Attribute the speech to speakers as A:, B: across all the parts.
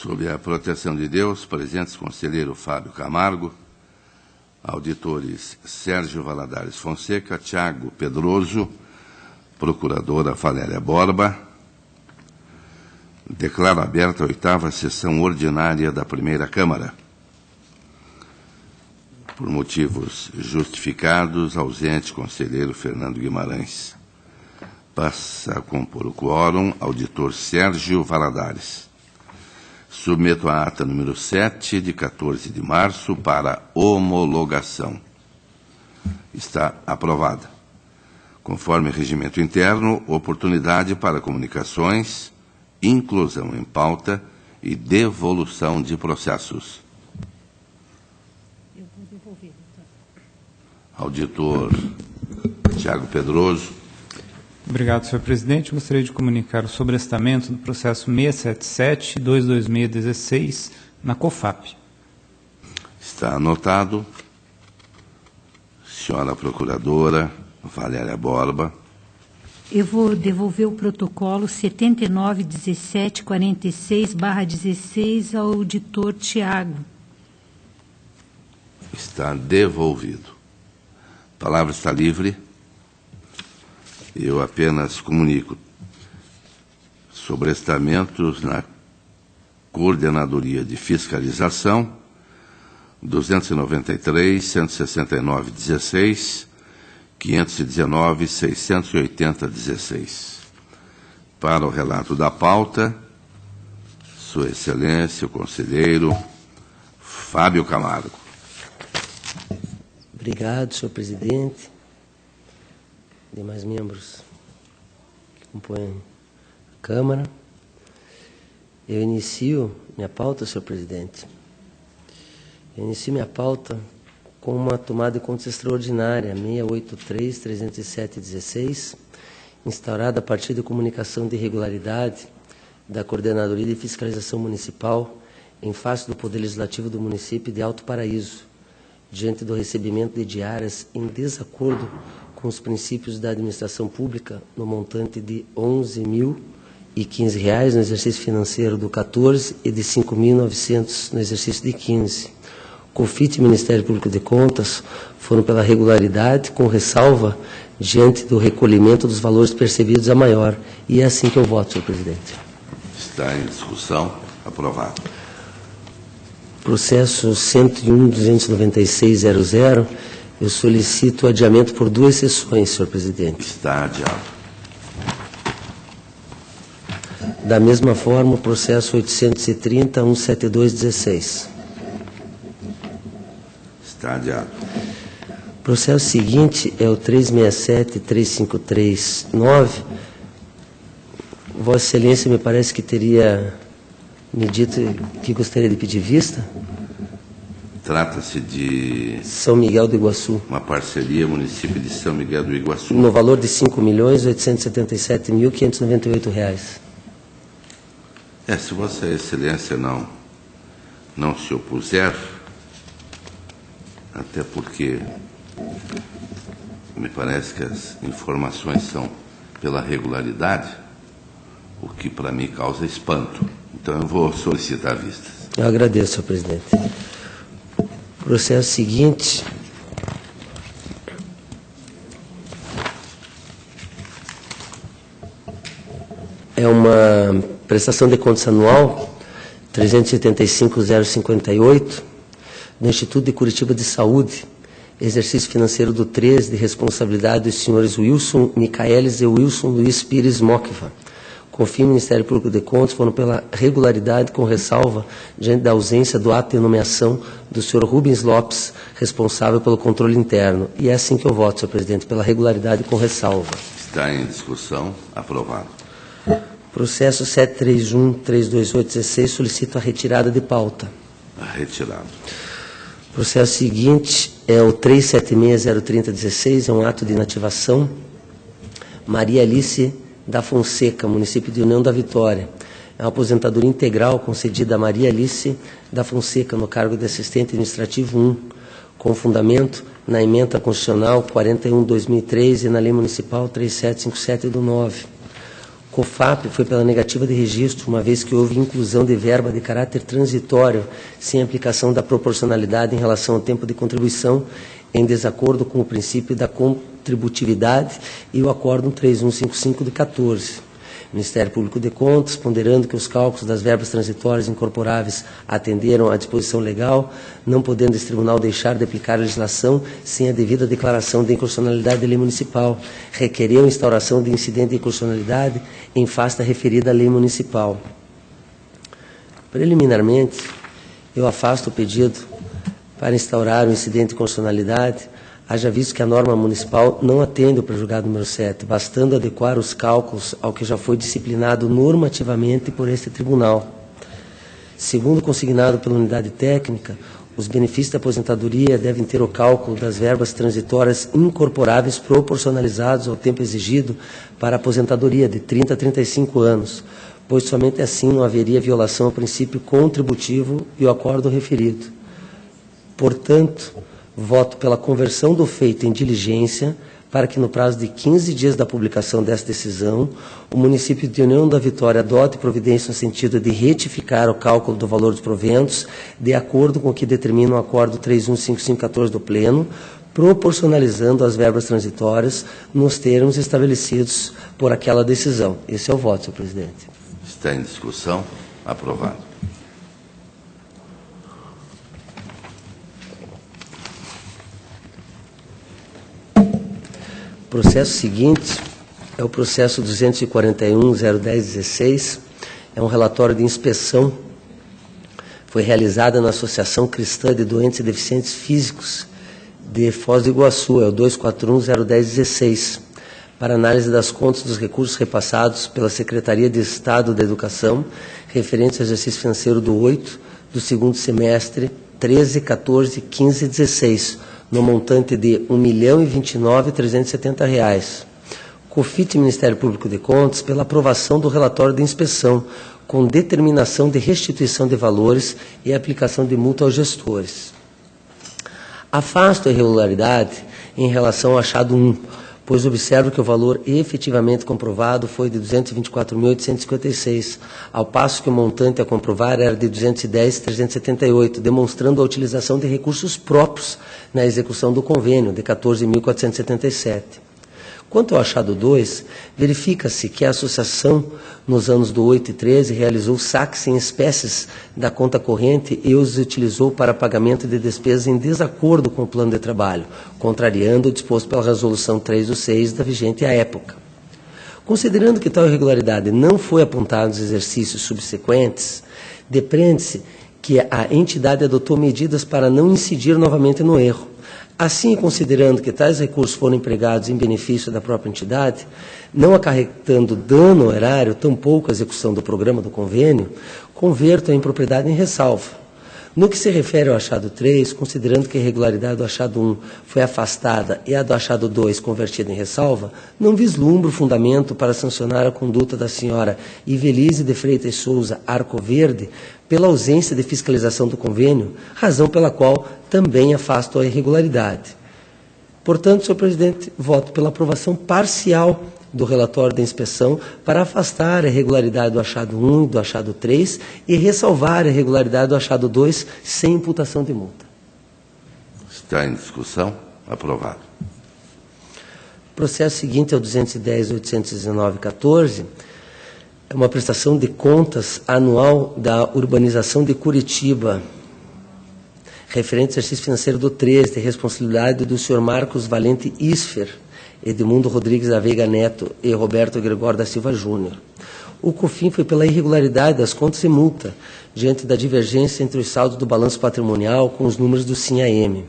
A: Sob a proteção de Deus, presentes conselheiro Fábio Camargo, auditores Sérgio Valadares Fonseca, Tiago Pedroso, procuradora Valéria Borba. Declaro aberta a 8ª sessão ordinária da Primeira Câmara. Por motivos justificados, ausente conselheiro Fernando Guimarães. Passa a compor o quórum auditor Sérgio Valadares. Submeto a ata número 7, de 14 de março, para homologação. Está aprovada. Conforme regimento interno, oportunidade para comunicações, inclusão em pauta e devolução de processos.
B: Eu vou devolver, doutor.
A: Auditor Tiago Pedroso.
C: Obrigado, senhor presidente. Gostaria de comunicar o sobrestamento do processo 677-22616 na COFAP.
A: Está anotado. Senhora Procuradora Valéria Borba.
B: Eu vou devolver o protocolo 79.1746/16 ao auditor Tiago.
A: Está devolvido. A palavra está livre. Eu apenas comunico sobrestamentos na Coordenadoria de Fiscalização 293, 169, 16, 519, 680, 16. Para o relato da pauta, Sua Excelência, o conselheiro Fábio Camargo.
D: Obrigado, senhor presidente. Demais membros que compõem a Câmara. Eu inicio minha pauta, senhor presidente. Eu inicio minha pauta com uma tomada de contas extraordinária, 683-307-16, instaurada a partir de comunicação de irregularidade da Coordenadoria de Fiscalização Municipal em face do Poder Legislativo do município de Alto Paraíso, diante do recebimento de diárias em desacordo com os princípios da administração pública, no montante de R$ 11.015 no exercício financeiro do 14 e de R$ 5.900 no exercício de 15. COFIT e Ministério Público de Contas foram pela regularidade, com ressalva diante do recolhimento dos valores percebidos a maior. E é assim que eu voto, senhor presidente.
A: Está em discussão. Aprovado.
D: Processo 101.296.00, eu solicito adiamento por 2 sessões, senhor presidente.
A: Está adiado.
D: Da mesma forma, o processo 830.172.16.
A: Está adiado.
D: O processo seguinte é o 367.353.9. Vossa Excelência me parece que teria me dito que gostaria de pedir vista.
A: Trata-se de
D: São Miguel do Iguaçu,
A: uma parceria município de São Miguel do Iguaçu.
D: no valor de R$ 5.877.598.
A: Se Vossa Excelência não se opuser, até porque me parece que as informações são pela regularidade, o que para mim causa espanto. Então eu vou solicitar vistas.
D: Eu agradeço, senhor presidente. O processo seguinte é uma prestação de contas anual 375.058 do Instituto de Curitiba de Saúde, exercício financeiro do 13, de responsabilidade dos senhores Wilson Micaelis e Wilson Luiz Pires Mocva. Confio o Ministério Público de Contas foram pela regularidade, com ressalva diante da ausência do ato de nomeação do senhor Rubens Lopes, responsável pelo controle interno. E é assim que eu voto, senhor presidente, pela regularidade com ressalva.
A: Está em discussão. Aprovado.
D: Processo 731.328.16, solicito a retirada de pauta.
A: Retirado.
D: O processo seguinte é o 376.030.16, é um ato de inativação. Maria Alice da Fonseca, município de União da Vitória. É uma aposentadoria integral concedida a Maria Alice da Fonseca no cargo de assistente administrativo 1, com fundamento na emenda constitucional 41/2003 e na lei municipal 3757 do 9. COFAP foi pela negativa de registro, uma vez que houve inclusão de verba de caráter transitório, sem aplicação da proporcionalidade em relação ao tempo de contribuição, em desacordo com o princípio da contributividade e o Acórdão 3155 de 14. Ministério Público de Contas, ponderando que os cálculos das verbas transitórias incorporáveis atenderam à disposição legal, não podendo esse tribunal deixar de aplicar a legislação sem a devida declaração de inconstitucionalidade da lei municipal, requereu a instauração de incidente de inconstitucionalidade em face da referida lei municipal. Preliminarmente, eu afasto o pedido para instaurar o incidente de inconstitucionalidade, haja visto que a norma municipal não atende o pré-julgado número 7, bastando adequar os cálculos ao que já foi disciplinado normativamente por este tribunal. Segundo consignado pela unidade técnica, os benefícios da aposentadoria devem ter o cálculo das verbas transitórias incorporáveis proporcionalizados ao tempo exigido para a aposentadoria de 30 a 35 anos, pois somente assim não haveria violação ao princípio contributivo e ao acordo referido. Portanto, voto pela conversão do feito em diligência para que, no prazo de 15 dias da publicação desta decisão, o município de União da Vitória adote providência no sentido de retificar o cálculo do valor dos proventos, de acordo com o que determina o Acordo 315514 do Pleno, proporcionalizando as verbas transitórias nos termos estabelecidos por aquela decisão. Esse é o voto, senhor presidente.
A: Está em discussão. Aprovado.
D: O processo seguinte é o processo 241.010.16, é um relatório de inspeção, foi realizada na Associação Cristã de Doentes e Deficientes Físicos de Foz do Iguaçu, é o 241.010.16, para análise das contas dos recursos repassados pela Secretaria de Estado da Educação, referentes ao exercício financeiro do 8, do segundo semestre, 13, 14, 15 e 16, no montante de R$ 1.029.370. COFIT Ministério Público de Contas pela aprovação do relatório de inspeção, com determinação de restituição de valores e aplicação de multa aos gestores. Afasto a irregularidade em relação ao achado 1, pois observo que o valor efetivamente comprovado foi de R$ 224.856, ao passo que o montante a comprovar era de R$ 210.378, demonstrando a utilização de recursos próprios na execução do convênio de R$ 14.477. Quanto ao achado 2, verifica-se que a associação, nos anos do 8 e 13, realizou saques em espécies da conta corrente e os utilizou para pagamento de despesas em desacordo com o plano de trabalho, contrariando o disposto pela Resolução 3/6 da vigente à época. Considerando que tal irregularidade não foi apontada nos exercícios subsequentes, depreende-se que a entidade adotou medidas para não incidir novamente no erro. Assim, considerando que tais recursos foram empregados em benefício da própria entidade, não acarretando dano ao erário, tampouco a execução do programa do convênio, converto a impropriedade em ressalva. No que se refere ao achado 3, considerando que a irregularidade do achado 1 foi afastada e a do achado 2 convertida em ressalva, não vislumbro fundamento para sancionar a conduta da senhora Ivelise de Freitas Souza Arcoverde pela ausência de fiscalização do convênio, razão pela qual também afasto a irregularidade. Portanto, senhor presidente, voto pela aprovação parcial do relatório da inspeção para afastar a irregularidade do achado 1 e do achado 3 e ressalvar a irregularidade do achado 2 sem imputação de multa.
A: Está em discussão. Aprovado.
D: O processo seguinte é o 210.819.14, é uma prestação de contas anual da urbanização de Curitiba, referente ao exercício financeiro do 13, de responsabilidade do senhor Marcos Valente Isfer, Edmundo Rodrigues da Veiga Neto e Roberto Gregório da Silva Júnior. O COFIN foi pela irregularidade das contas e multa, diante da divergência entre os saldos do balanço patrimonial com os números do SIM-AM.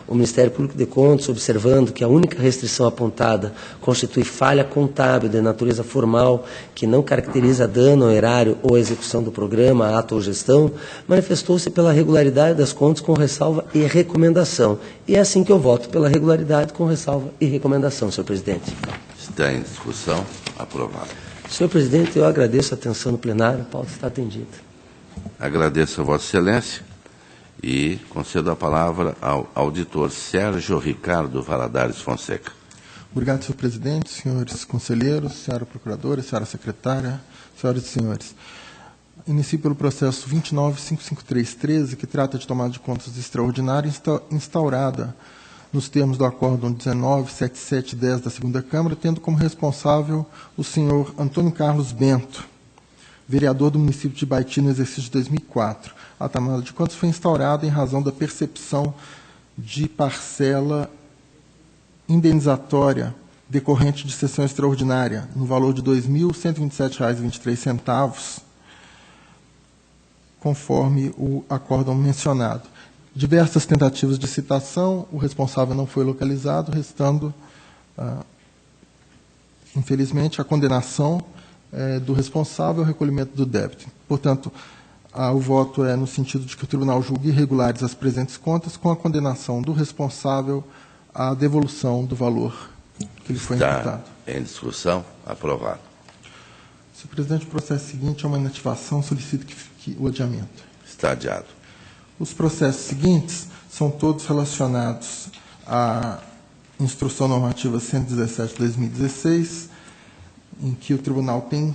D: O Ministério Público de Contas, observando que a única restrição apontada constitui falha contábil de natureza formal, que não caracteriza dano ao erário ou execução do programa, ato ou gestão, manifestou-se pela regularidade das contas com ressalva e recomendação. E é assim que eu voto, pela regularidade com ressalva e recomendação, senhor presidente.
A: Está em discussão. Aprovado.
D: Senhor presidente, eu agradeço a atenção no plenário, a pauta está atendida.
A: Agradeço a Vossa Excelência. E concedo a palavra ao auditor Sérgio Ricardo Valadares Fonseca.
E: Obrigado, senhor presidente, senhores conselheiros, senhora procuradora, senhora secretária, senhoras e senhores. Inicio pelo processo 29.553.13, que trata de tomada de contas extraordinária instaurada nos termos do Acórdão 19.7710 da Segunda Câmara, tendo como responsável o senhor Antônio Carlos Bento, vereador do município de Baiti no exercício de 2004. A tomada de contas foi instaurada em razão da percepção de parcela indenizatória decorrente de sessão extraordinária, no valor de R$ 2.127,23, conforme o acórdão mencionado. Diversas tentativas de citação, o responsável não foi localizado, restando, infelizmente, a condenação do responsável ao recolhimento do débito. Portanto, o voto é no sentido de que o tribunal julgue irregulares as presentes contas, com a condenação do responsável à devolução do valor que lhe foi imputado.
A: Em discussão, aprovado.
E: Senhor presidente, o processo seguinte é uma inativação, solicito o adiamento.
A: Está adiado.
E: Os processos seguintes são todos relacionados à Instrução Normativa 117/2016, em que o tribunal tem,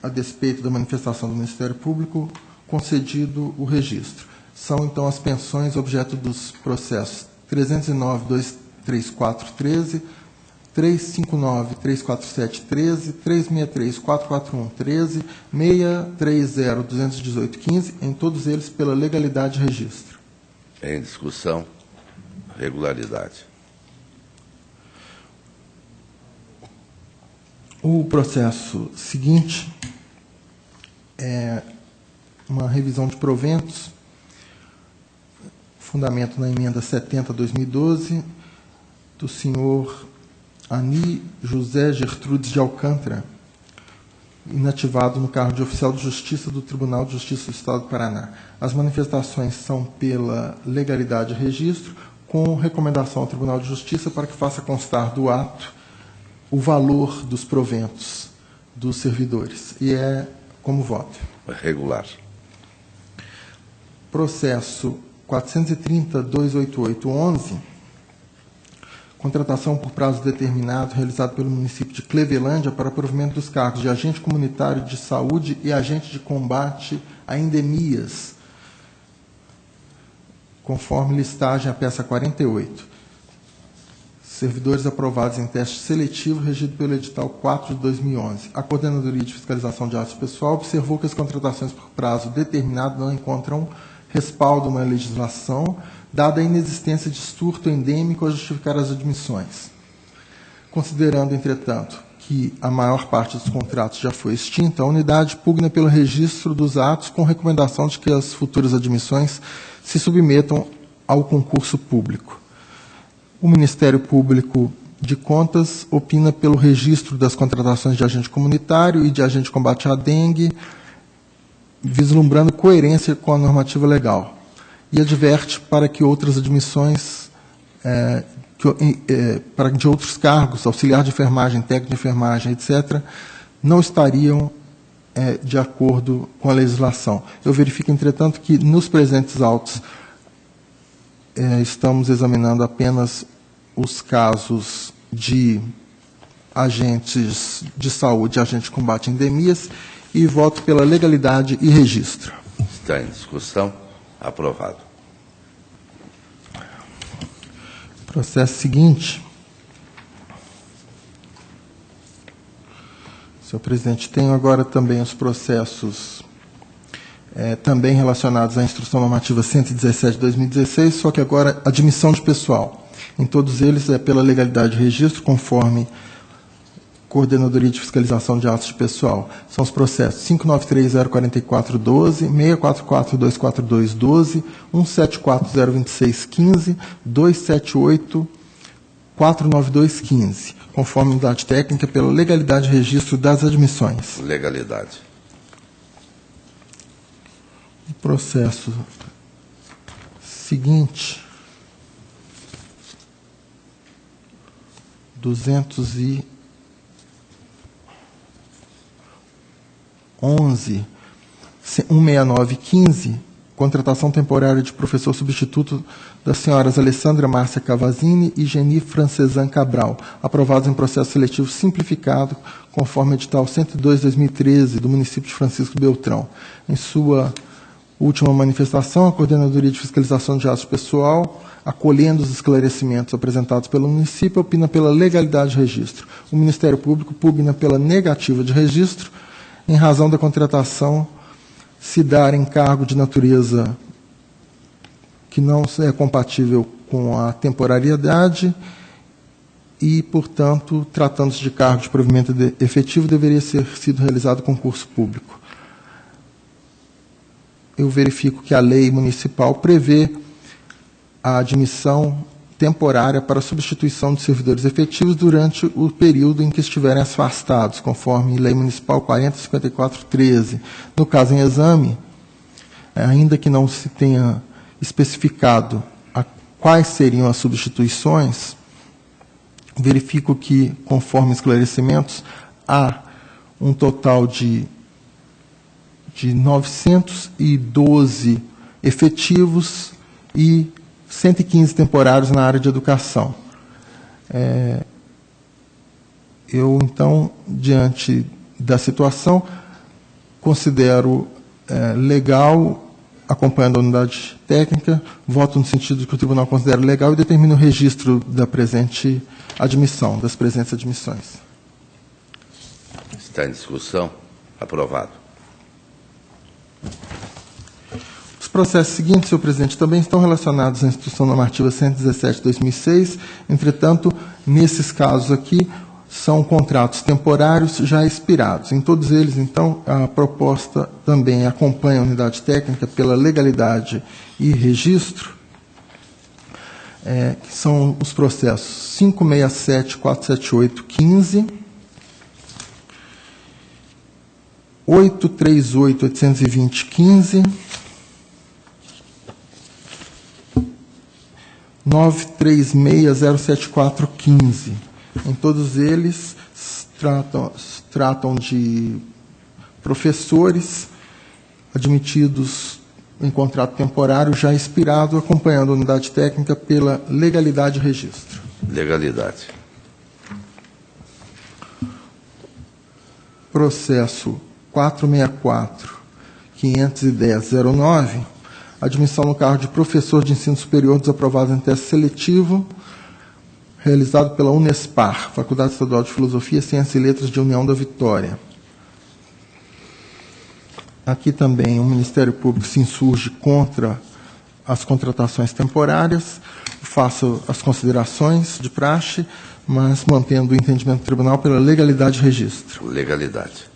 E: a despeito da manifestação do Ministério Público, concedido o registro. São, então, as pensões objeto dos processos 309.234.13, 359.347.13, 363.441.13, 630.218.15, em todos eles pela legalidade de registro.
A: Em discussão, regularidade.
E: O processo seguinte é uma revisão de proventos, fundamento na emenda 70/2012, do senhor Ani José Gertrudes de Alcântara, inativado no cargo de oficial de justiça do Tribunal de Justiça do Estado do Paraná. As manifestações são pela legalidade de registro, com recomendação ao Tribunal de Justiça para que faça constar do ato o valor dos proventos dos servidores. E é como voto.
A: Regular.
E: Processo 430.288.11, contratação por prazo determinado realizado pelo município de Clevelândia para provimento dos cargos de agente comunitário de saúde e agente de combate a endemias, conforme listagem a peça 48. Servidores aprovados em teste seletivo regido pelo edital 4 de 2011. A Coordenadoria de Fiscalização de Atos Pessoal observou que as contratações por prazo determinado não encontram respaldo na legislação, dada a inexistência de surto endêmico a justificar as admissões. Considerando, entretanto, que a maior parte dos contratos já foi extinta, a unidade pugna pelo registro dos atos com recomendação de que as futuras admissões se submetam ao concurso público. O Ministério Público de Contas opina pelo registro das contratações de agente comunitário e de agente de combate à dengue, vislumbrando coerência com a normativa legal, e adverte para que outras admissões de outros cargos, auxiliar de enfermagem, técnico de enfermagem, etc., não estariam de acordo com a legislação. Eu verifico, entretanto, que nos presentes autos estamos examinando apenas os casos de agentes de saúde, agente de combate a endemias, e voto pela legalidade e registro.
A: Está em discussão. Aprovado.
E: Processo seguinte. Senhor presidente, tenho agora também os processos também relacionados à Instrução Normativa 117 de 2016, só que agora admissão de pessoal. Em todos eles é pela legalidade de registro, conforme Coordenadoria de Fiscalização de Atos de Pessoal. São os processos 593.044.12, 644.242.12, 174.026.15, 278.492.15, conforme unidade técnica pela legalidade de registro das admissões.
A: Legalidade.
E: O processo seguinte, 169.15, contratação temporária de professor substituto das senhoras Alessandra Márcia Cavazzini e Geni Francesan Cabral, aprovados em processo seletivo simplificado, conforme edital 102/2013 do município de Francisco Beltrão. Em sua última manifestação, a Coordenadoria de Fiscalização de Atos Pessoal, acolhendo os esclarecimentos apresentados pelo município, opina pela legalidade de registro. O Ministério Público pugna pela negativa de registro, em razão da contratação se dar em cargo de natureza que não é compatível com a temporariedade e, portanto, tratando-se de cargo de provimento efetivo, deveria ser sido realizado concurso público. Eu verifico que a lei municipal prevê a admissão temporária para substituição de servidores efetivos durante o período em que estiverem afastados, conforme Lei Municipal 40.54.13. No caso em exame, ainda que não se tenha especificado quais seriam as substituições, verifico que, conforme esclarecimentos, há um total de 912 efetivos e 115 temporários na área de educação. Eu, então, diante da situação, considero legal, acompanhando a unidade técnica, voto no sentido de que o tribunal considera legal e determino o registro da presente admissão, das presentes admissões.
A: Está em discussão. Aprovado.
E: Os processos seguintes, senhor presidente, também estão relacionados à Instrução Normativa 117/2006, entretanto, nesses casos aqui, são contratos temporários já expirados. Em todos eles, então, a proposta também acompanha a unidade técnica pela legalidade e registro, que são os processos 567.478.15, 838.820.15, 936.074.15. Em todos eles, tratam de professores admitidos em contrato temporário já expirado, acompanhando a unidade técnica pela legalidade e registro.
A: Legalidade.
E: Processo 464.510.09, admissão no cargo de professor de ensino superior desaprovado em teste seletivo, realizado pela Unespar, Faculdade Estadual de Filosofia, Ciências e Letras de União da Vitória. Aqui também o Ministério Público se insurge contra as contratações temporárias, faço as considerações de praxe, mas mantendo o entendimento do tribunal pela legalidade e registro.
A: Legalidade.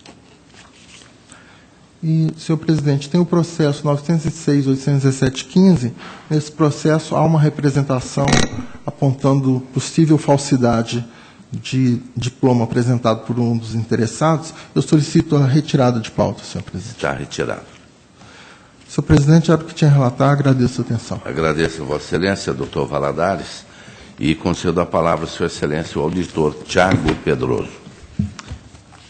E: E, senhor presidente, tem o processo 906.817.15. Nesse processo há uma representação apontando possível falsidade de diploma apresentado por um dos interessados. Eu solicito a retirada de pauta, senhor presidente.
A: Está retirado.
E: Senhor presidente, era o que tinha a relatar. Agradeço a atenção.
A: Agradeço a Vossa Excelência, doutor Valadares, e concedo a palavra a Sua Excelência, o auditor Tiago Pedroso.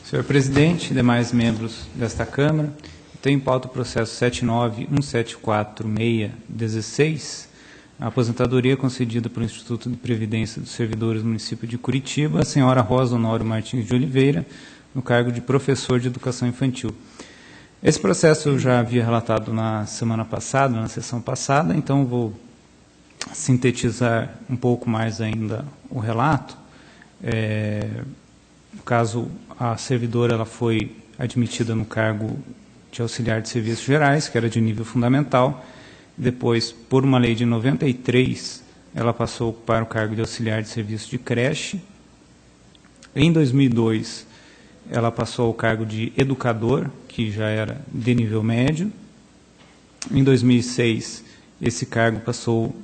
C: Senhor presidente e demais membros desta Câmara, tenho em pauta o processo 79.174.616, a aposentadoria concedida pelo Instituto de Previdência dos Servidores do município de Curitiba, a senhora Rosa Honório Martins de Oliveira, no cargo de professor de educação infantil. Esse processo eu já havia relatado na semana passada, na sessão passada, então vou sintetizar um pouco mais ainda o relato. No caso, a servidora ela foi admitida no cargo de auxiliar de serviços gerais, que era de nível fundamental. Depois, por uma lei de 93, ela passou a ocupar o cargo de auxiliar de serviço de creche. Em 2002, ela passou ao cargo de educador, que já era de nível médio. Em 2006, esse cargo passou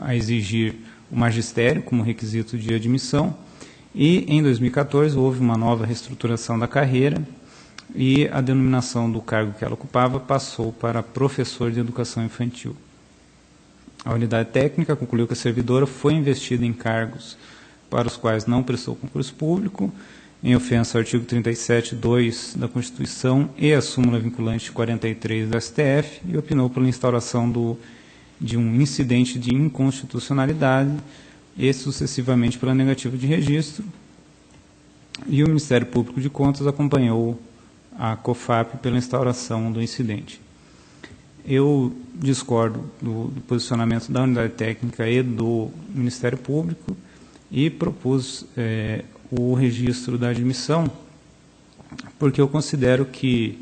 C: a exigir o magistério como requisito de admissão. E, em 2014, houve uma nova reestruturação da carreira e a denominação do cargo que ela ocupava passou para professor de educação infantil. A unidade técnica concluiu que a servidora foi investida em cargos para os quais não prestou concurso público em ofensa ao artigo 37(2) da Constituição e a súmula vinculante 43 do STF, e opinou pela instauração de um incidente de inconstitucionalidade e sucessivamente pela negativa de registro. E o Ministério Público de Contas acompanhou a COFAP pela instauração do incidente. Eu discordo do posicionamento da unidade técnica e do Ministério Público e propus o registro da admissão, porque eu considero que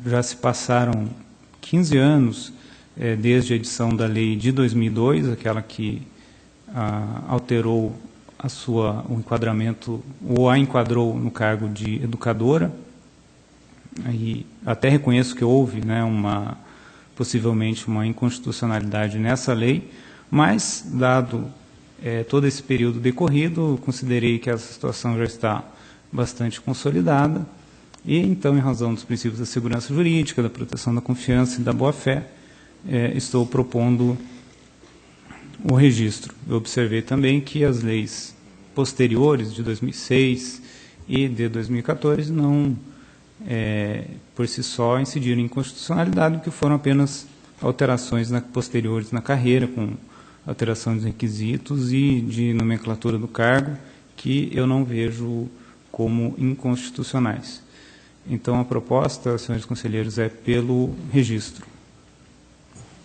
C: já se passaram 15 anos desde a edição da lei de 2002, aquela que alterou o enquadramento, ou a enquadrou no cargo de educadora, e até reconheço que houve, né, possivelmente uma inconstitucionalidade nessa lei, mas, dado todo esse período decorrido, considerei que essa situação já está bastante consolidada, e então, em razão dos princípios da segurança jurídica, da proteção da confiança e da boa-fé, estou propondo o registro. Eu observei também que as leis posteriores, de 2006 e de 2014, não, por si só, incidiram em inconstitucionalidade, porque foram apenas alterações posteriores na carreira, com alteração de requisitos e de nomenclatura do cargo, que eu não vejo como inconstitucionais. Então, a proposta, senhores conselheiros, é pelo registro.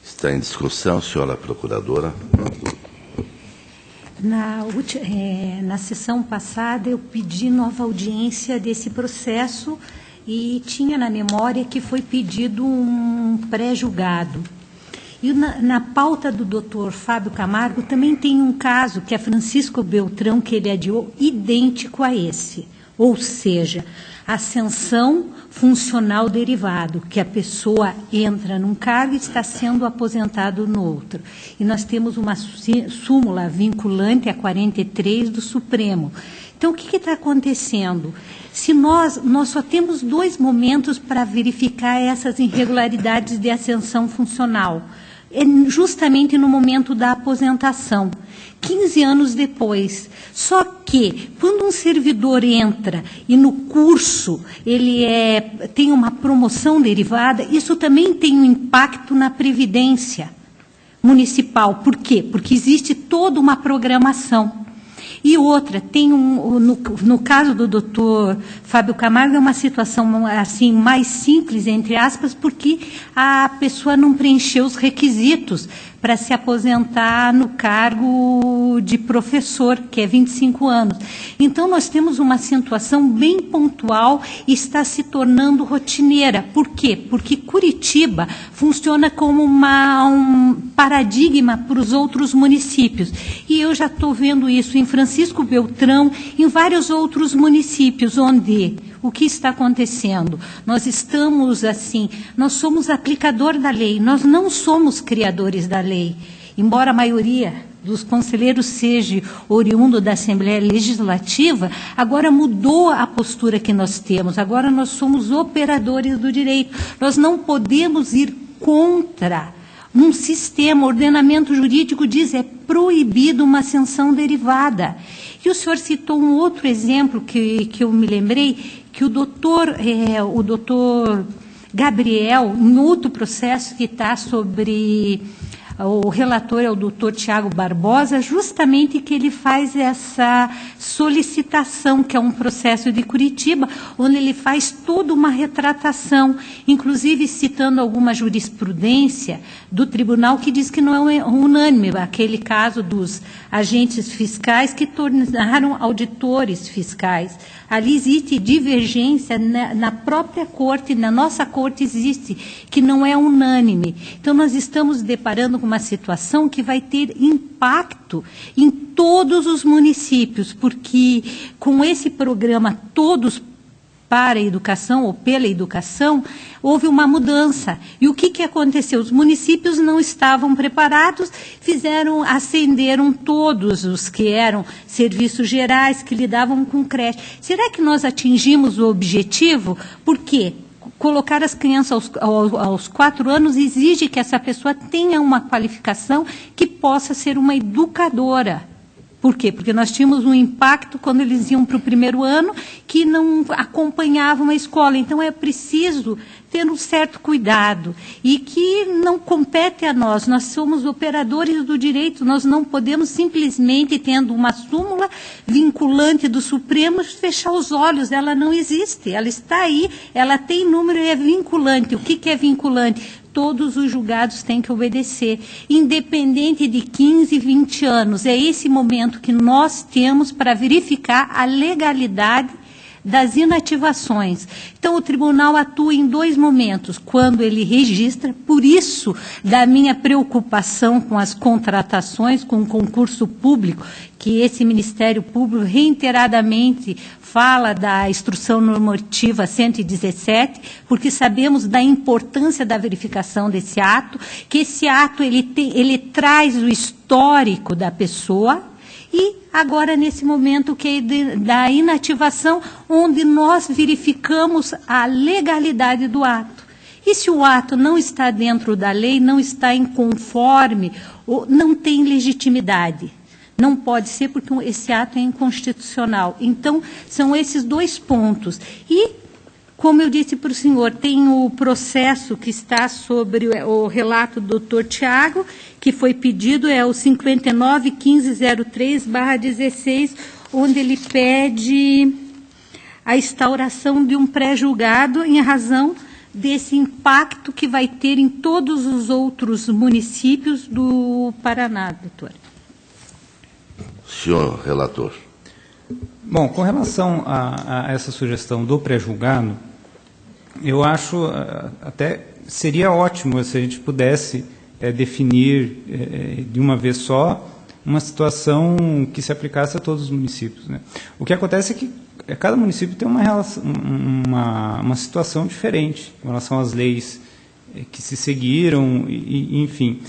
A: Está em discussão, senhora procuradora.
B: Na sessão passada, eu pedi nova audiência desse processo e tinha na memória que foi pedido um pré-julgado. E na pauta do doutor Fábio Camargo também tem um caso, que é Francisco Beltrão, que ele adiou, idêntico a esse. Ou seja, ascensão funcional derivado, que a pessoa entra num cargo e está sendo aposentado no outro. E nós temos uma súmula vinculante a 43 do Supremo. Então, o que está acontecendo? Se nós só temos 2 momentos para verificar essas irregularidades de ascensão funcional, justamente no momento da aposentação, 15 anos depois. Só que, quando um servidor entra e no curso ele tem uma promoção derivada, isso também tem um impacto na Previdência Municipal. Por quê? Porque existe toda uma programação. E outra, no caso do doutor Fábio Camargo, é uma situação assim, mais simples, entre aspas, porque a pessoa não preencheu os requisitos para se aposentar no cargo de professor, que é 25 anos. Então, nós temos uma situação bem pontual e está se tornando rotineira. Por quê? Porque Curitiba funciona como um paradigma para os outros municípios. E eu já estou vendo isso em Francisco Beltrão, em vários outros municípios, onde o que está acontecendo? Nós estamos assim, nós somos aplicador da lei, nós não somos criadores da lei. Embora a maioria dos conselheiros seja oriundo da Assembleia Legislativa, agora mudou a postura que nós temos, agora nós somos operadores do direito. Nós não podemos ir contra um sistema, o ordenamento jurídico diz, é proibido uma ascensão derivada. E o senhor citou um outro exemplo que eu me lembrei, que o doutor Gabriel, em outro processo que está sobre o relator é o doutor Tiago Barbosa, justamente que ele faz essa solicitação, que é um processo de Curitiba, onde ele faz toda uma retratação, inclusive citando alguma jurisprudência do tribunal que diz que não é unânime, aquele caso dos agentes fiscais que tornaram auditores fiscais. Ali existe divergência na própria corte, na nossa corte existe, que não é unânime. Então, nós estamos deparando com uma situação que vai ter impacto em todos os municípios, porque com esse programa Todos para a Educação, ou pela Educação, houve uma mudança. E o que aconteceu? Os municípios não estavam preparados, acenderam todos os que eram serviços gerais, que lidavam com creche. Será que nós atingimos o objetivo? Por quê? Colocar as crianças aos 4 anos exige que essa pessoa tenha uma qualificação que possa ser uma educadora. Por quê? Porque nós tínhamos um impacto quando eles iam para o primeiro ano que não acompanhavam a escola. Então, é preciso ter um certo cuidado e que não compete a nós. Nós somos operadores do direito, nós não podemos simplesmente, tendo uma súmula vinculante do Supremo, fechar os olhos. Ela não existe, ela está aí, ela tem número e é vinculante. O que é vinculante? Todos os julgados têm que obedecer, independente de 15, 20 anos. É esse momento que nós temos para verificar a legalidade das inativações. Então, o tribunal atua em 2 momentos, quando ele registra, por isso, da minha preocupação com as contratações, com o concurso público, que esse Ministério Público reiteradamente fala da Instrução Normativa 117, porque sabemos da importância da verificação desse ato, que esse ato ele traz o histórico da pessoa. E agora, nesse momento que é da inativação, onde nós verificamos a legalidade do ato. E se o ato não está dentro da lei, não está em conforme, ou não tem legitimidade. Não pode ser porque esse ato é inconstitucional. Então, são esses 2 pontos. E, como eu disse para o senhor, tem o processo que está sobre o relato do Dr. Tiago, que foi pedido, é o 59.1503/16, onde ele pede a instauração de um pré-julgado em razão desse impacto que vai ter em todos os outros municípios do Paraná, doutor.
A: Senhor relator.
C: Bom, com relação a essa sugestão do pré-julgado, eu acho até seria ótimo se a gente pudesse definir de uma vez só uma situação que se aplicasse a todos os municípios, né? O que acontece é que cada município tem uma situação diferente em relação às leis que se seguiram, enfim.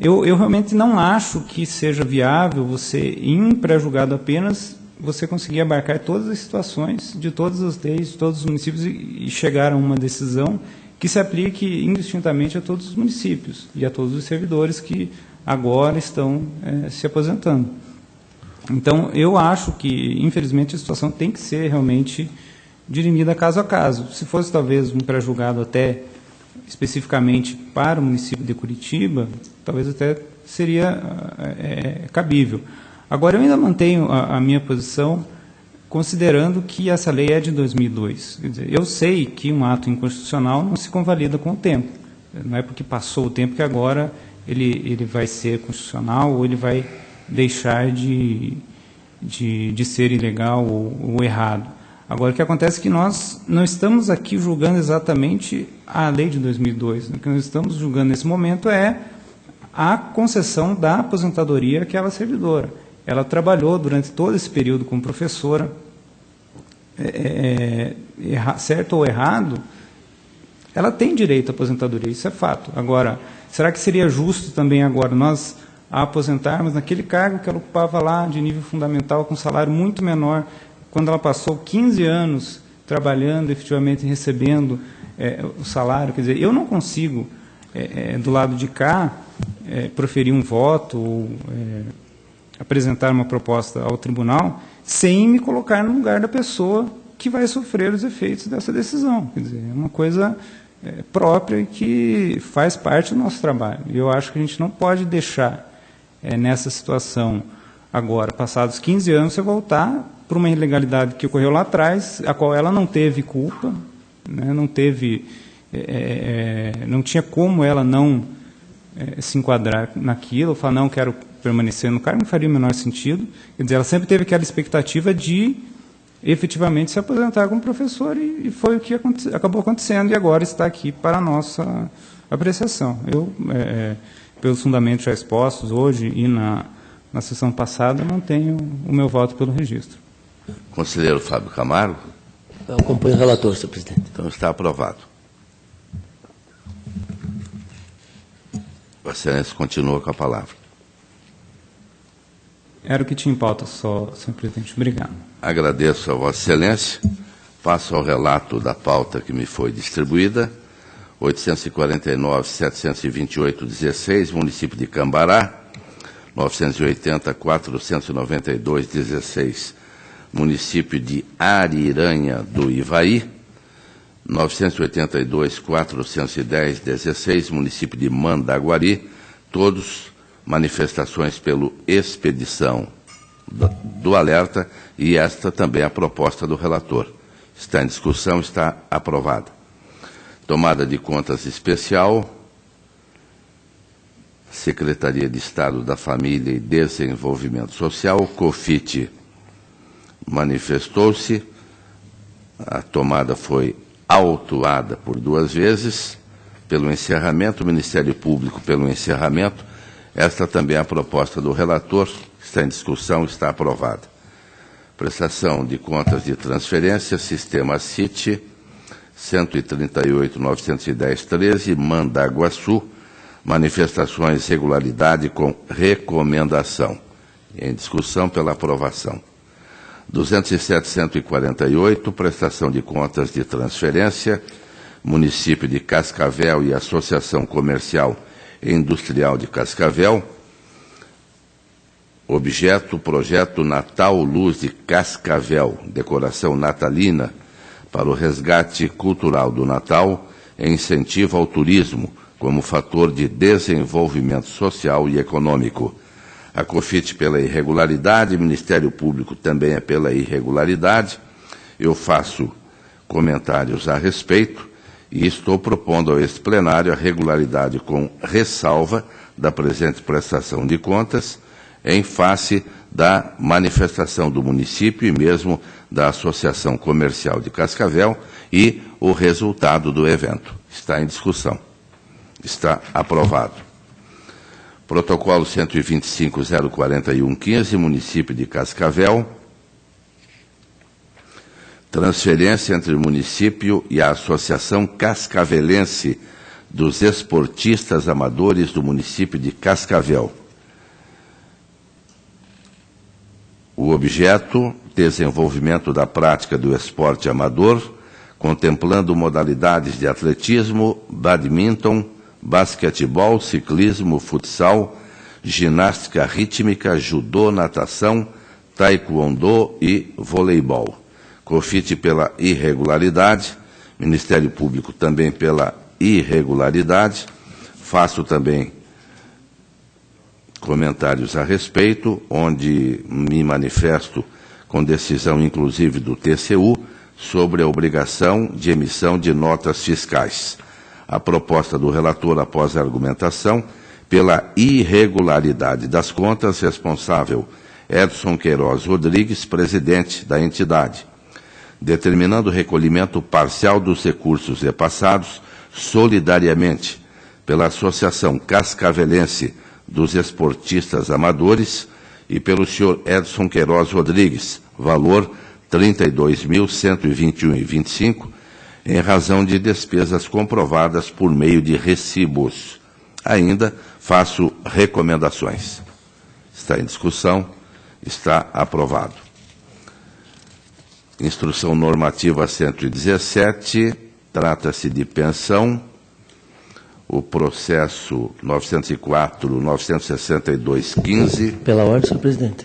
C: Eu realmente não acho que seja viável você, em um pré-julgado apenas, você conseguir abarcar todas as situações de todas as leis, de todos os municípios e chegar a uma decisão que se aplique indistintamente a todos os municípios e a todos os servidores que agora estão se aposentando. Então, eu acho que, infelizmente, a situação tem que ser realmente dirimida caso a caso. Se fosse, talvez, um pré-julgado até especificamente para o município de Curitiba, talvez até seria cabível. Agora, eu ainda mantenho a minha posição, considerando que essa lei é de 2002. Quer dizer, eu sei que um ato inconstitucional não se convalida com o tempo. Não é porque passou o tempo que agora ele vai ser constitucional ou ele vai deixar de ser ilegal ou errado. Agora, o que acontece é que nós não estamos aqui julgando exatamente a lei de 2002. O que nós estamos julgando nesse momento é a concessão da aposentadoria àquela servidora. Ela trabalhou durante todo esse período como professora, certo ou errado, ela tem direito à aposentadoria, isso é fato. Agora, será que seria justo também agora nós a aposentarmos naquele cargo que ela ocupava lá de nível fundamental, com salário muito menor, quando ela passou 15 anos trabalhando, efetivamente recebendo o salário? Quer dizer, eu não consigo, do lado de cá, proferir um voto ou apresentar uma proposta ao tribunal sem me colocar no lugar da pessoa que vai sofrer os efeitos dessa decisão. Quer dizer, é uma coisa própria e que faz parte do nosso trabalho. E eu acho que a gente não pode deixar nessa situação agora, passados 15 anos, você voltar para uma ilegalidade que ocorreu lá atrás, a qual ela não teve culpa, né, não tinha como ela não se enquadrar naquilo, falar, não, quero permanecer no cargo, não faria o menor sentido. Quer dizer, ela sempre teve aquela expectativa de efetivamente se aposentar como professor e foi o que acabou acontecendo e agora está aqui para a nossa apreciação. Eu, pelos fundamentos já expostos hoje e na sessão passada, mantenho o meu voto pelo registro.
A: Conselheiro Fábio Camargo.
D: Eu acompanho o relator, senhor presidente.
A: Então está aprovado. Vossa Excelência continua com a palavra.
C: Era o que tinha em pauta só, senhor presidente. Obrigado.
A: Agradeço a Vossa Excelência. Passo ao relato da pauta que me foi distribuída. 849.728.16, município de Cambará. 980-492-16, município de Ariranha do Ivaí, 982-410-16, município de Mandaguari, todos manifestações pelo expedição do alerta, e esta também é a proposta do relator. Está em discussão, está aprovada. Tomada de contas especial, Secretaria de Estado da Família e Desenvolvimento Social, COFIT manifestou-se, a tomada foi autuada por 2 vezes, pelo encerramento, o Ministério Público pelo encerramento. Esta também é a proposta do relator, está em discussão, está aprovada. Prestação de contas de transferência, Sistema CIT, 138.910.13, Mandaguaçu, manifestações regularidade com recomendação. Em discussão pela aprovação. 207.148, prestação de contas de transferência, município de Cascavel e Associação Comercial e Industrial de Cascavel. Objeto, projeto Natal Luz de Cascavel, decoração natalina para o resgate cultural do Natal e incentivo ao turismo como fator de desenvolvimento social e econômico. A COFIT pela irregularidade, o Ministério Público também é pela irregularidade. Eu faço comentários a respeito e estou propondo a este plenário a regularidade com ressalva da presente prestação de contas, em face da manifestação do município e mesmo da Associação Comercial de Cascavel e o resultado do evento. Está em discussão. Está aprovado. Protocolo 125.041.15, município de Cascavel. Transferência entre o município e a Associação Cascavelense dos Esportistas Amadores do município de Cascavel. O objeto, desenvolvimento da prática do esporte amador, contemplando modalidades de atletismo, badminton, basquetebol, ciclismo, futsal, ginástica rítmica, judô, natação, taekwondo e voleibol. COFIT pela irregularidade, Ministério Público também pela irregularidade. Faço também comentários a respeito, onde me manifesto com decisão inclusive do TCU sobre a obrigação de emissão de notas fiscais. A proposta do relator após a argumentação pela irregularidade das contas, responsável Edson Queiroz Rodrigues, presidente da entidade, determinando o recolhimento parcial dos recursos repassados solidariamente pela Associação Cascavelense dos Esportistas Amadores e pelo senhor Edson Queiroz Rodrigues, valor R$ 32.121,25, em razão de despesas comprovadas por meio de recibos. Ainda faço recomendações. Está em discussão, está aprovado. Instrução normativa 117, trata-se de pensão. O processo 904-962-15.
D: Pela ordem, senhor presidente.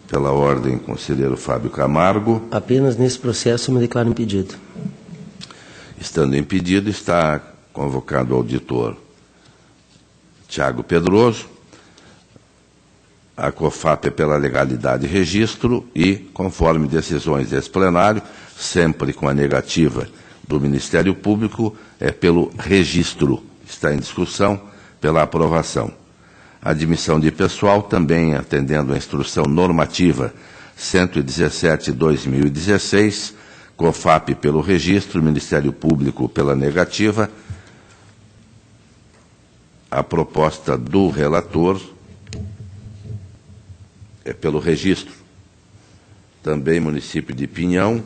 A: Pela ordem, conselheiro Fábio Camargo.
D: Apenas nesse processo eu me declaro impedido.
A: Estando impedido, está convocado o auditor Tiago Pedroso. A COFAP é pela legalidade e registro e, conforme decisões desse plenário, sempre com a negativa do Ministério Público, é pelo registro. Está em discussão pela aprovação. Admissão de pessoal, também atendendo à instrução normativa 117/2016, COFAP pelo registro, Ministério Público pela negativa. A proposta do relator é pelo registro. Também município de Pinhão,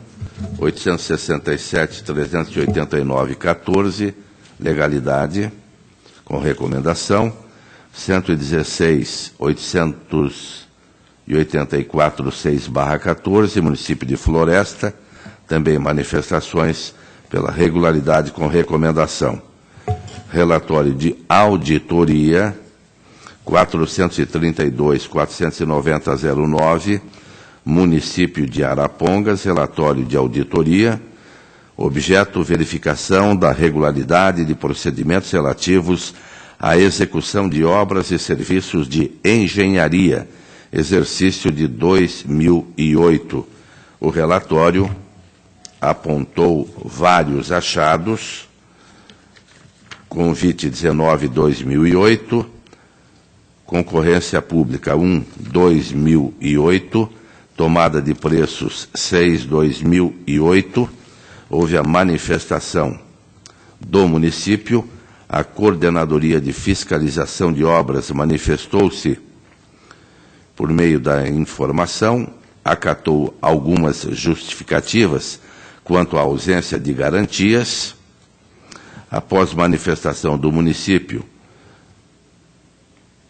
A: 867.389.14, legalidade, com recomendação. 116.884.6/14, município de Floresta, também manifestações pela regularidade com recomendação. Relatório de auditoria 432.490.09, município de Arapongas, relatório de auditoria, objeto verificação da regularidade de procedimentos relativos à execução de obras e serviços de engenharia, exercício de 2008. O relatório apontou vários achados, convite 19/2008, concorrência pública 1/2008, tomada de preços 6/2008, houve a manifestação do município, a Coordenadoria de Fiscalização de Obras manifestou-se por meio da informação, acatou algumas justificativas quanto à ausência de garantias. Após manifestação do município,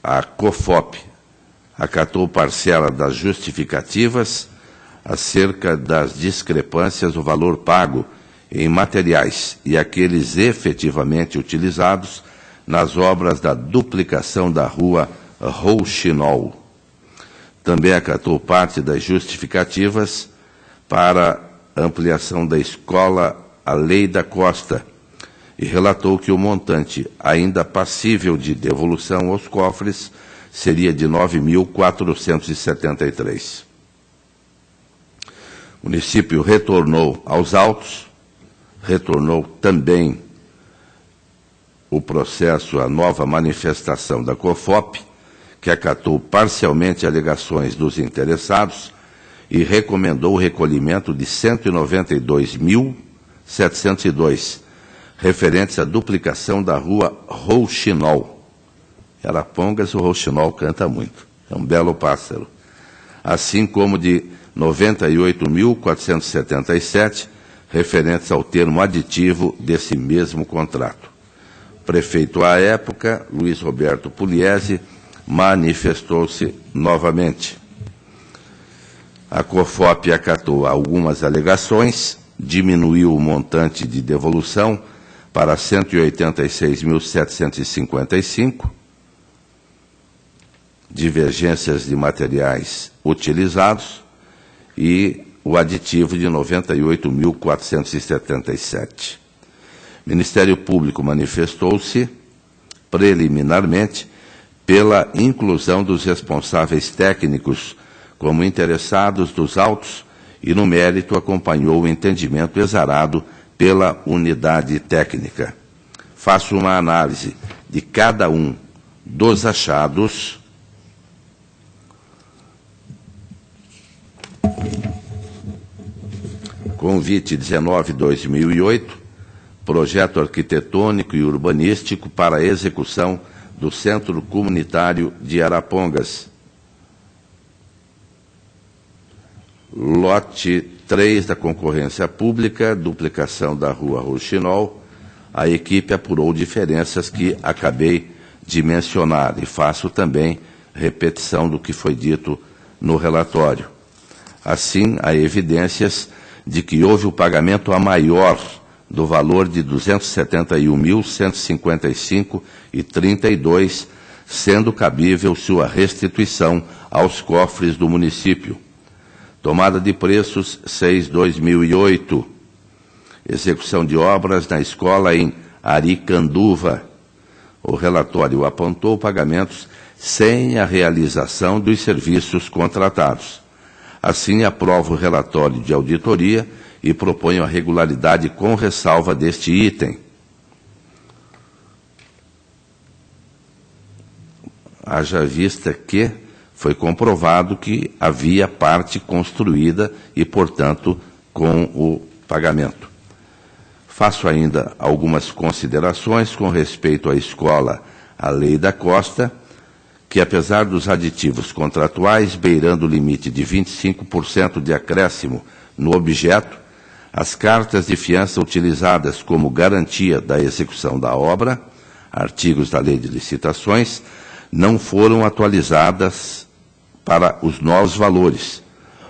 A: a COFOP acatou parcela das justificativas acerca das discrepâncias do valor pago em materiais e aqueles efetivamente utilizados nas obras da duplicação da rua Rouxinol. Também acatou parte das justificativas para ampliação da escola Alei da Costa e relatou que o montante ainda passível de devolução aos cofres seria de 9.473. O município retornou aos autos, retornou também o processo, a nova manifestação da COFOP, que acatou parcialmente alegações dos interessados e recomendou o recolhimento de 192.702, referentes à duplicação da rua Rouxinol. Arapongas, o Rouxinol canta muito, é um belo pássaro. Assim como de 98.477, referentes ao termo aditivo desse mesmo contrato. O prefeito à época, Luiz Roberto Pugliese, manifestou-se novamente. A COFOP acatou algumas alegações, diminuiu o montante de devolução para 186.755, divergências de materiais utilizados e o aditivo de 98.477. O Ministério Público manifestou-se preliminarmente pela inclusão dos responsáveis técnicos como interessados dos autos e, no mérito, acompanhou o entendimento exarado pela unidade técnica. Faço uma análise de cada um dos achados convite 19/2008, projeto arquitetônico e urbanístico para a execução do Centro Comunitário de Arapongas. Lote 3 da concorrência pública, duplicação da rua Rouxinol. A equipe apurou diferenças que acabei de mencionar e faço também repetição do que foi dito no relatório. Assim, há evidências de que houve o pagamento a maior do valor de R$ 271.155,32, sendo cabível sua restituição aos cofres do município. Tomada de preços 6/2008. Execução de obras na escola em Aricanduva. O relatório apontou pagamentos sem a realização dos serviços contratados. Assim, aprovo o relatório de auditoria e proponho a regularidade com ressalva deste item. Haja vista que foi comprovado que havia parte construída e, portanto, com o pagamento. Faço ainda algumas considerações com respeito à escola Alei da Costa, que, apesar dos aditivos contratuais beirando o limite de 25% de acréscimo no objeto, as cartas de fiança utilizadas como garantia da execução da obra, artigos da Lei de Licitações, não foram atualizadas para os novos valores,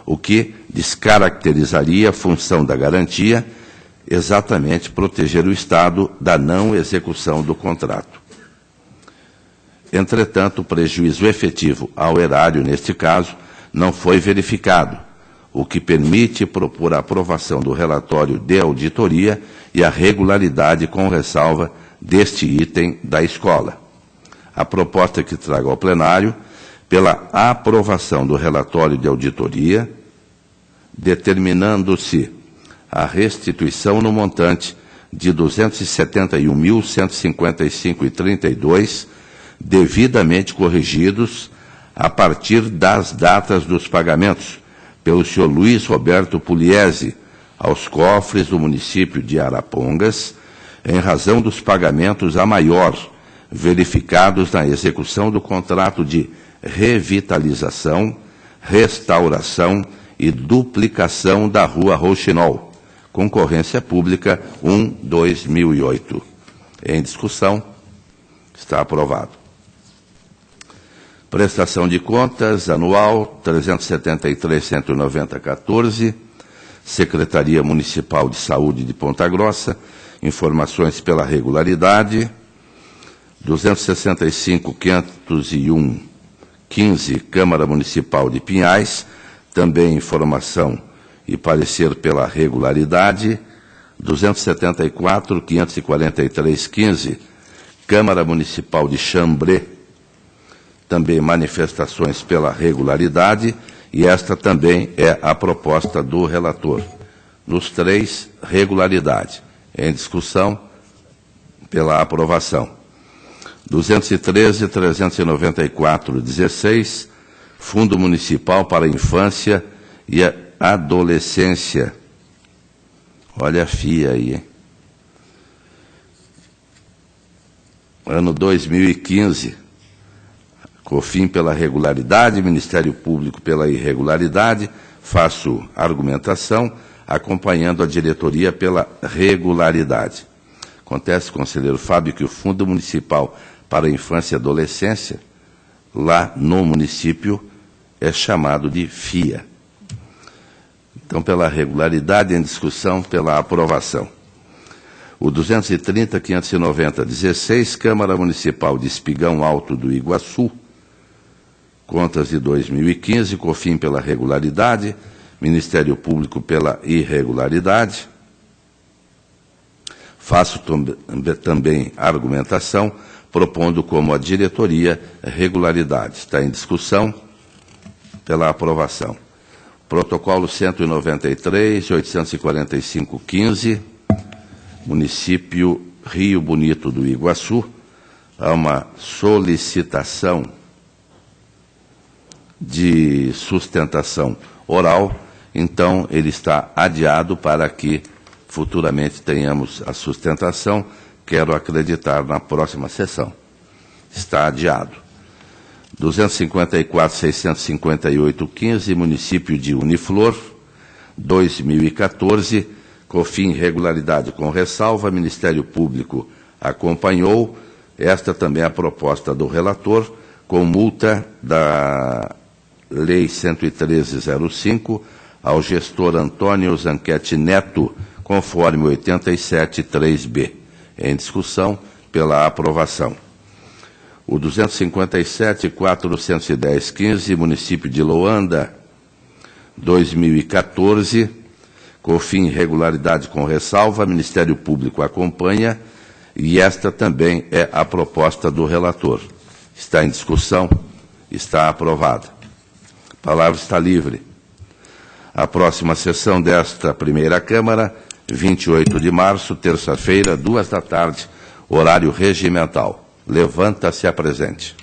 A: o que descaracterizaria a função da garantia, exatamente proteger o Estado da não execução do contrato. Entretanto, o prejuízo efetivo ao erário, neste caso, não foi verificado, o que permite propor a aprovação do relatório de auditoria e a regularidade com ressalva deste item da escola. A proposta que trago ao plenário, pela aprovação do relatório de auditoria, determinando-se a restituição no montante de R$ 271.155,32, devidamente corrigidos a partir das datas dos pagamentos pelo senhor Luiz Roberto Pugliese aos cofres do município de Arapongas, em razão dos pagamentos a maior verificados na execução do contrato de revitalização, restauração e duplicação da Rua Rouxinol, concorrência pública 1/2008. Em discussão, está aprovado. Prestação de contas anual 373.190,14, Secretaria Municipal de Saúde de Ponta Grossa, informações pela regularidade, 265.501,15, Câmara Municipal de Pinhais, também informação e parecer pela regularidade, 274.543,15, Câmara Municipal de Xambrê, também manifestações pela regularidade, e esta também é a proposta do relator. Nos três, regularidade. Em discussão, pela aprovação. 213.394,16, Fundo Municipal para a Infância e a Adolescência. Olha a FIA aí, hein? Ano 2015, COFIN pela regularidade, Ministério Público pela irregularidade, faço argumentação, acompanhando a diretoria pela regularidade. Acontece, conselheiro Fábio, que o Fundo Municipal para a Infância e Adolescência, lá no município, é chamado de FIA. Então, pela regularidade, em discussão, pela aprovação. O 230.590,16, Câmara Municipal de Espigão Alto do Iguaçu, contas de 2015, COFIN pela regularidade, Ministério Público pela irregularidade. Faço também argumentação, propondo como a diretoria regularidade. Está em discussão, pela aprovação. Protocolo 193, 845,15, município Rio Bonito do Iguaçu, há uma solicitação de sustentação oral, então ele está adiado para que futuramente tenhamos a sustentação. Quero acreditar na próxima sessão. Está adiado. 254.658,15, município de Uniflor, 2014, COFIN regularidade com ressalva, Ministério Público acompanhou, esta também é a proposta do relator, com multa da Lei 113.05 ao gestor Antônio Zanquete Neto, conforme 87.3b. Em discussão, pela aprovação. O 257.410,15, município de Loanda, 2014, COFIN regularidade com ressalva, Ministério Público acompanha, e esta também é a proposta do relator. Está em discussão, está aprovada. A palavra está livre. A próxima sessão desta primeira Câmara, 28 de março, terça-feira, 14h, horário regimental. Levanta-se a presente.